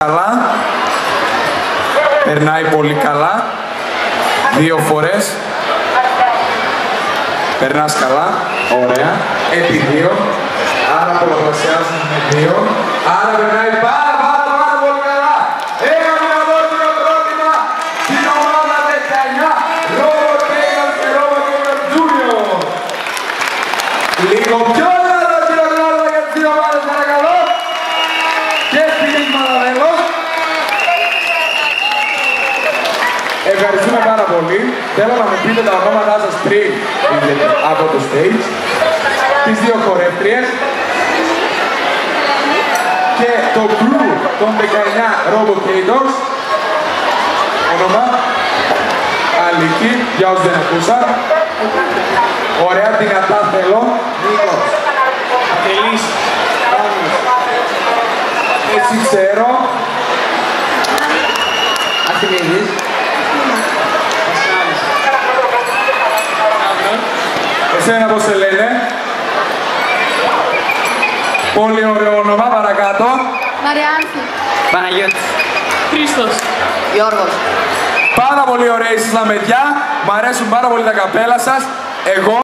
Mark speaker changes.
Speaker 1: Καλά. Περνάει πολύ καλά. 2 φορές. Περνάς καλά. Ωραία. Επί 2. Άρα πολλαπλασιάζουμε με 2. Άρα περνάει πάρα πολύ καλά. Έχουμε να δώσουμε πρόθυμα στην ομάδα 19. Robot Gamer και Robot Gamer Junior. Λίγο πιο δυνατό χειροκρότημα για τις δύο ομάδες, παρακαλώ. Και στηρίγματα τέλος. Ευχαριστούμε πάρα πολύ. Θέλω να μου πείτε τα ονόματά σας πριν από το stage. Τις δύο χορεύτριες. Και το crew των 19 Robocators. Όνομα Αλίκη, για όσους δεν ακούσαν. Ωραία, δυνατά θέλω. Νίκος. Ατελής. Έτσι ξέρω. Αρχιμίδης. Εσένα πώς σε λένε? Πολύ ωραίο όνομα, παρακάτω.
Speaker 2: Μαριάνθη.
Speaker 3: Παναγιώτης.
Speaker 2: Χρήστος. Γιώργος.
Speaker 1: Πάρα πολύ ωραία εσείς τα παιδιά. Μ' αρέσουν πάρα πολύ τα καπέλα σας. Εγώ